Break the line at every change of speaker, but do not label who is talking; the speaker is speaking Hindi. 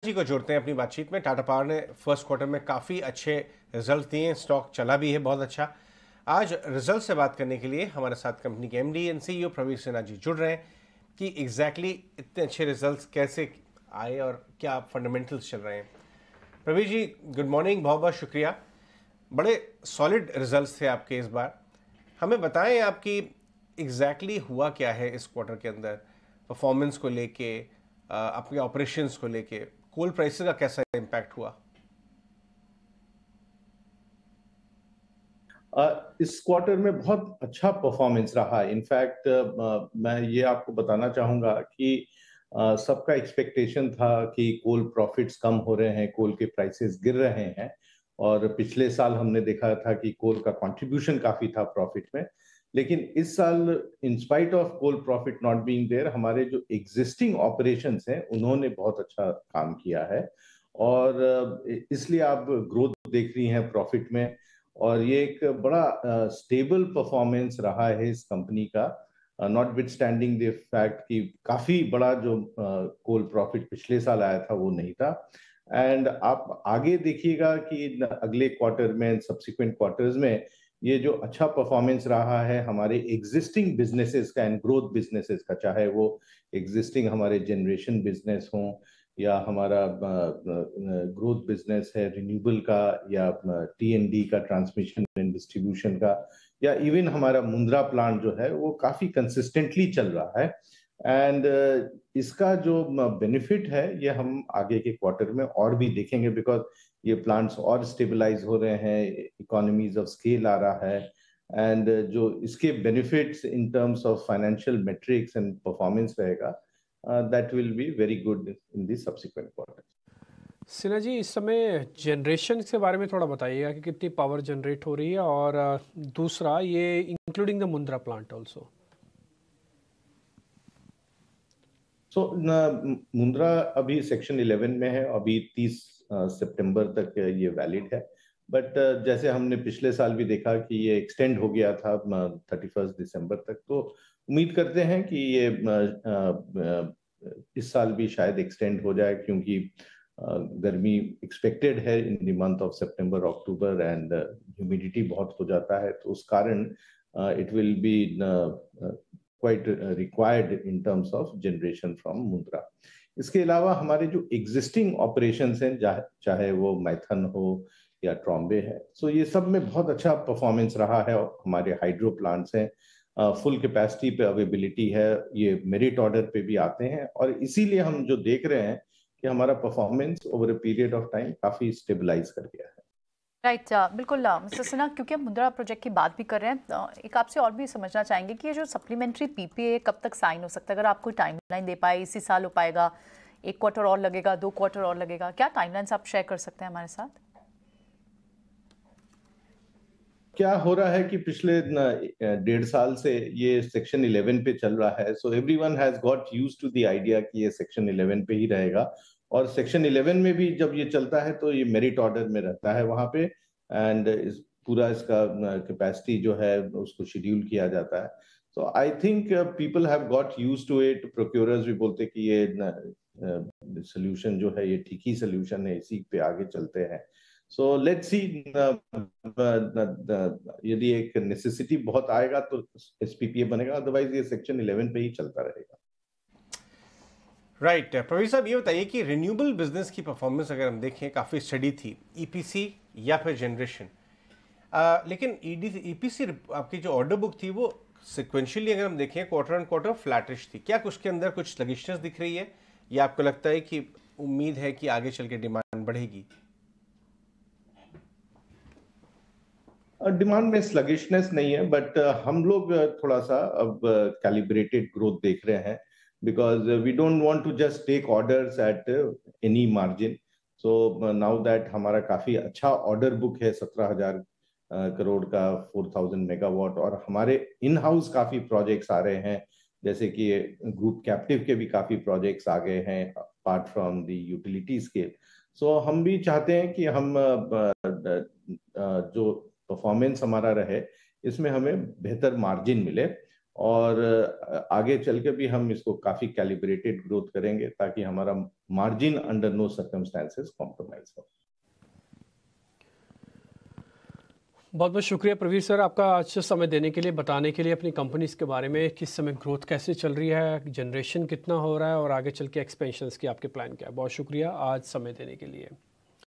जी को जोड़ते हैं अपनी बातचीत में। टाटा पावर ने फर्स्ट क्वार्टर में काफ़ी अच्छे रिजल्ट दिए हैं, स्टॉक चला भी है बहुत अच्छा। आज रिजल्ट से बात करने के लिए हमारे साथ कंपनी के MD and CEO Praveer Sinha ji जुड़ रहे हैं कि एग्जैक्टली इतने अच्छे रिजल्ट्स कैसे आए और क्या फंडामेंटल्स चल रहे हैं। प्रवीर जी गुड मॉर्निंग, बहुत बहुत शुक्रिया। बड़े सॉलिड रिजल्ट्स थे आपके इस बार। हमें बताएं आपकी एग्जैक्टली हुआ क्या है इस क्वार्टर के अंदर, परफॉर्मेंस को लेके, आपके ऑपरेशंस को लेके, कोल प्राइसेस का कैसा इम्पैक्ट हुआ?
इस क्वार्टर में बहुत अच्छा परफॉर्मेंस रहा। इनफैक्ट मैं ये आपको बताना चाहूंगा कि सबका एक्सपेक्टेशन था कि कोल प्रॉफिट्स कम हो रहे हैं, कोल के प्राइसेस गिर रहे हैं। और पिछले साल हमने देखा था कि कोल का कंट्रीब्यूशन काफी था प्रॉफिट में। लेकिन इस साल in spite of coal profit not being there, हमारे जो एग्जिस्टिंग ऑपरेशंस हैं उन्होंने बहुत अच्छा काम किया है। और इसलिए आप ग्रोथ देख रही हैं प्रॉफिट में। और ये एक बड़ा स्टेबल परफॉर्मेंस रहा है इस कंपनी का, not with standing the fact कि काफी बड़ा जो कोल प्रॉफिट पिछले साल आया था वो नहीं था। एंड आप आगे देखिएगा कि अगले क्वार्टर में, सब्सिक्वेंट क्वार्टर्स में, ये जो अच्छा परफॉर्मेंस रहा है हमारे एग्जिस्टिंग बिजनेसेस का एंड ग्रोथ बिजनेसेस का, चाहे वो एग्जिस्टिंग हमारे जनरेशन बिजनेस हो या हमारा ग्रोथ बिजनेस है रिन्यूएबल का, या टी&डी का, ट्रांसमिशन एंड डिस्ट्रीब्यूशन का, या इवन हमारा मुंद्रा प्लांट जो है वो काफी कंसिस्टेंटली चल रहा है। एंड इसका जो बेनिफिट है ये हम आगे के क्वार्टर में और भी देखेंगे, बिकॉज ये प्लांट्स और स्टेबलाइज हो रहे हैं, इकोनॉमीज ऑफ स्केल आ रहा है। एंड जो इसके benefits in terms of financial matrix and performance रहेगा, that will be very good in the subsequent quarters.
Sinha ji, इस समय जनरेशन के बारे में थोड़ा बताइएगा कि कितनी पावर जनरेट हो रही है, और दूसरा ये including the Mundra plant also.
So Mundra अभी सेक्शन 11 में है, अभी 30 सितंबर तक ये वैलिड है। बट जैसे हमने पिछले साल भी देखा कि ये एक्सटेंड हो गया था 31 दिसंबर तक, तो उम्मीद करते हैं कि ये इस साल भी शायद एक्सटेंड हो जाए, क्योंकि गर्मी एक्सपेक्टेड है in the month of September October, and humidity बहुत हो जाता है, तो उस कारण it will be quite required in terms of generation from Mundra. इसके अलावा हमारे जो एग्जिस्टिंग ऑपरेशंस हैं, चाहे वो मैथन हो या ट्रॉम्बे है, सो ये सब में बहुत अच्छा परफॉर्मेंस रहा है। हमारे हाइड्रो प्लांट्स हैं, फुल कैपेसिटी पे अवेलेबिलिटी है, ये मेरिट ऑर्डर पे भी आते हैं, और इसीलिए हम जो देख रहे हैं कि हमारा performance over a period of time काफी स्टेबलाइज कर गया है।
राइट, बिल्कुल मिस्टर सिन्हा, क्योंकि हम मुंद्रा प्रोजेक्ट की बात भी कर रहे हैं, एक आपसे और भी समझना चाहेंगे कि ये जो सप्लीमेंट्री पीपीए कब तक साइन हो सकता है? अगर आप कोई टाइमलाइन दे पाए, इसी साल हो पाएगा, एक क्वार्टर और लगेगा, 2 क्वार्टर और लगेगा, क्या टाइमलाइंस आप शेयर कर सकते हैं हमारे साथ?
क्या हो रहा है कि पिछले 1.5 साल से ये सेक्शन 11 पे चल रहा है, so everyone has got used to the idea कि ये सेक्शन 11 पे ही रहेगा। और सेक्शन 11 में भी जब ये चलता है तो ये मेरिट ऑर्डर में रहता है वहां पे, एंड पूरा इसका कैपेसिटी जो है उसको शेड्यूल किया जाता है। So I think people have got used to it. Procurers भी बोलते कि ये सोल्यूशन जो है ये ठीक ही सोल्यूशन है, इसी पे आगे चलते हैं। सो लेट्स सी, यदि एक नेसेसिटी बहुत आएगा तो एसपीपीए बनेगा, अदरवाइज ये सेक्शन 11 पे ही चलता रहेगा।
राइट प्रवीर साहब, ये बताइए कि रिन्यूएबल बिजनेस की परफॉर्मेंस अगर हम देखें काफ़ी स्टडी थी, ईपीसी या फिर जनरेशन, लेकिन ईपीसी आपकी जो ऑर्डर बुक थी वो सिक्वेंशियली अगर हम देखें क्वार्टर ऑन क्वार्टर फ्लैटिश थी। क्या उसके अंदर कुछ स्लगिशनेस दिख रही है, या आपको लगता है कि उम्मीद है कि आगे चल के डिमांड बढ़ेगी?
डिमांड में स्लगिशनेस नहीं है, बट हम लोग थोड़ा सा अब कैलिब्रेटेड ग्रोथ देख रहे हैं, because we don't want to just take orders at any margin. So now that हमारा काफी अच्छा ऑर्डर बुक है, 17,000 करोड़ का, 4,000 मेगावाट, और हमारे इन हाउस काफी प्रोजेक्ट्स आ रहे हैं, जैसे कि ग्रुप कैप्टिव के भी काफी प्रोजेक्ट्स आ गए हैं apart from the utility scale. So हम भी चाहते हैं कि हम जो परफॉर्मेंस हमारा रहे इसमें हमें बेहतर मार्जिन मिले, और आगे चल के भी हम इसको काफी कैलिब्रेटेड ग्रोथ करेंगे ताकि हमारा margin under no circumstances compromise हो।
बहुत बहुत शुक्रिया प्रवीर सर, आपका आज समय देने के लिए, बताने के लिए अपनी कंपनीज के बारे में, किस समय ग्रोथ कैसे चल रही है, जनरेशन कितना हो रहा है और आगे चल के एक्सपेंशंस की आपके प्लान क्या है। बहुत शुक्रिया आज समय देने के लिए।